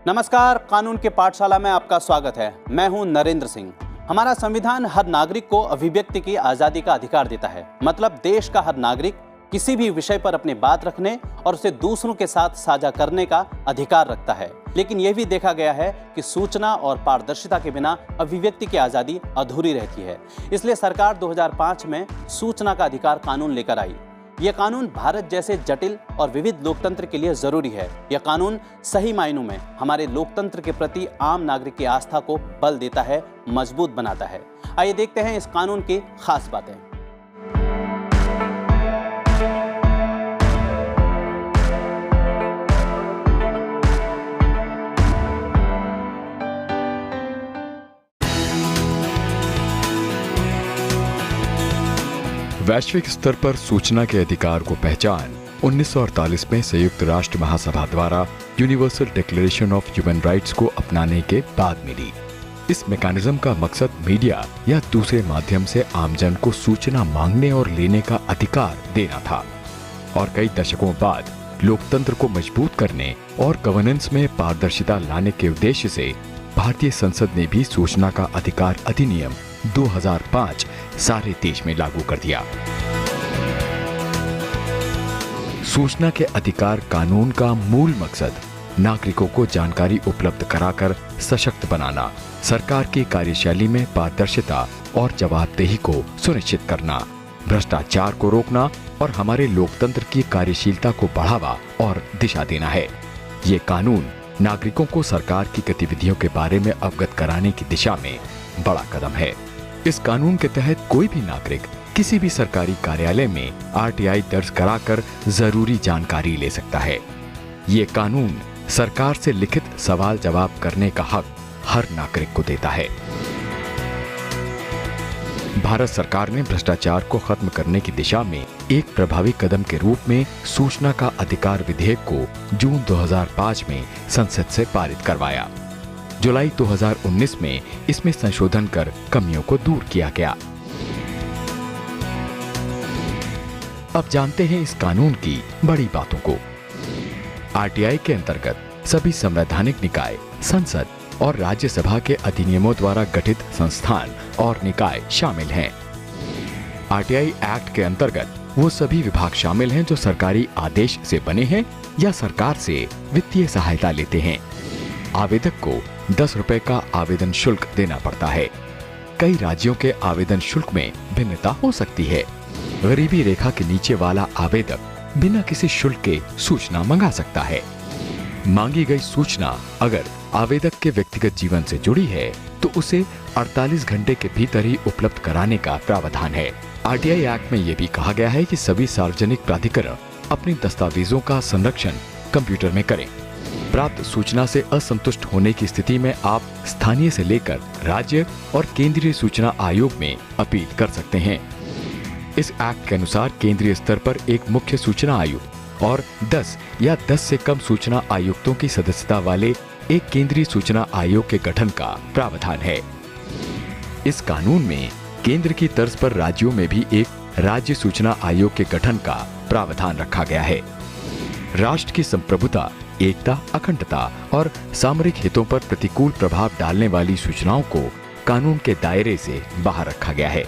नमस्कार, कानून के पाठशाला में आपका स्वागत है। मैं हूं नरेंद्र सिंह। हमारा संविधान हर नागरिक को अभिव्यक्ति की आजादी का अधिकार देता है। मतलब देश का हर नागरिक किसी भी विषय पर अपनी बात रखने और उसे दूसरों के साथ साझा करने का अधिकार रखता है। लेकिन यह भी देखा गया है कि सूचना और पारदर्शिता के बिना अभिव्यक्ति की आजादी अधूरी रहती है। इसलिए सरकार 2005 में सूचना का अधिकार कानून लेकर आई। यह कानून भारत जैसे जटिल और विविध लोकतंत्र के लिए जरूरी है। यह कानून सही मायनों में हमारे लोकतंत्र के प्रति आम नागरिक की आस्था को बल देता है, मजबूत बनाता है। आइए देखते हैं इस कानून की खास बातें। वैश्विक स्तर पर सूचना के अधिकार को पहचान 1948 में संयुक्त राष्ट्र महासभा द्वारा universal declaration of human rights को अपनाने के बाद मिली। इस मैकेनिज्म का मकसद मीडिया या दूसरे माध्यम से आमजन को सूचना मांगने और लेने का अधिकार देना था। और कई दशकों बाद लोकतंत्र को मजबूत करने और गवर्नेंस में पारदर्शिता लाने के उद्देश्य से भारतीय संसद ने भी सूचना का अधिकार अधिनियम 2005 सारे देश में लागू कर दिया। सूचना के अधिकार कानून का मूल मकसद नागरिकों को जानकारी उपलब्ध कराकर सशक्त बनाना, सरकार की कार्यशैली में पारदर्शिता और जवाबदेही को सुनिश्चित करना, भ्रष्टाचार को रोकना और हमारे लोकतंत्र की कार्यशीलता को बढ़ावा और दिशा देना है। ये कानून नागरिकों को सरकार की गतिविधियों के बारे में अवगत कराने की दिशा में बड़ा कदम है। इस कानून के तहत कोई भी नागरिक किसी भी सरकारी कार्यालय में आरटीआई दर्ज कराकर जरूरी जानकारी ले सकता है। ये कानून सरकार से लिखित सवाल जवाब करने का हक हर नागरिक को देता है। भारत सरकार ने भ्रष्टाचार को खत्म करने की दिशा में एक प्रभावी कदम के रूप में सूचना का अधिकार विधेयक को जून 2005 में संसद से पारित करवाया। जुलाई 2019 में इसमें संशोधन कर कमियों को दूर किया गया। अब जानते हैं इस कानून की बड़ी बातों को। आरटीआई के अंतर्गत सभी संवैधानिक निकाय, संसद और राज्यसभा के अधिनियमों द्वारा गठित संस्थान और निकाय शामिल हैं। आरटीआई एक्ट के अंतर्गत वो सभी विभाग शामिल हैं जो सरकारी आदेश से बने हैं या सरकार से वित्तीय सहायता लेते हैं। आवेदक को 10 रुपए का आवेदन शुल्क देना पड़ता है। कई राज्यों के आवेदन शुल्क में भिन्नता हो सकती है। गरीबी रेखा के नीचे वाला आवेदक बिना किसी शुल्क के सूचना मंगा सकता है। मांगी गई सूचना अगर आवेदक के व्यक्तिगत जीवन से जुड़ी है तो उसे 48 घंटे के भीतर ही उपलब्ध कराने का प्रावधान है। आरटीआई एक्ट में यह भी कहा गया है कि सभी सार्वजनिक प्राधिकरण अपने दस्तावेजों का संरक्षण कंप्यूटर में करें। प्राप्त सूचना से असंतुष्ट होने की स्थिति में आप स्थानीय से लेकर राज्य और केंद्रीय सूचना आयोग में अपील कर सकते हैं। इस एक्ट के अनुसार केंद्रीय स्तर पर एक मुख्य सूचना आयुक्त और 10 या 10 से कम सूचना आयुक्तों की सदस्यता वाले एक केंद्रीय सूचना आयोग के गठन का प्रावधान है। इस कानून में केंद्र की तर्ज पर राज्यों में भी एक राज्य सूचना आयोग के गठन का प्रावधान रखा गया है। राष्ट्र की संप्रभुता, एकता, अखंडता और सामरिक हितों पर प्रतिकूल प्रभाव डालने वाली सूचनाओं को कानून के दायरे से बाहर रखा गया है।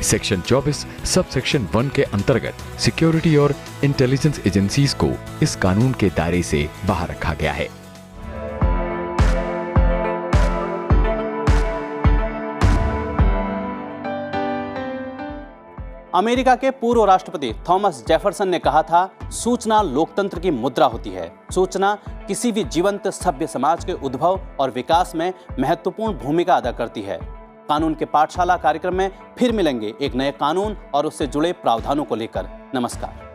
सेक्शन 24 सब सेक्शन 1 के अंतर्गत सिक्योरिटी और इंटेलिजेंस एजेंसीज को इस कानून के दायरे से बाहर रखा गया है। अमेरिका के पूर्व राष्ट्रपति थॉमस जेफरसन ने कहा था, सूचना लोकतंत्र की मुद्रा होती है। सूचना किसी भी जीवंत सभ्य समाज के उद्भव और विकास में महत्वपूर्ण भूमिका अदा करती है। कानून के पाठशाला कार्यक्रम में फिर मिलेंगे एक नए कानून और उससे जुड़े प्रावधानों को लेकर। नमस्कार।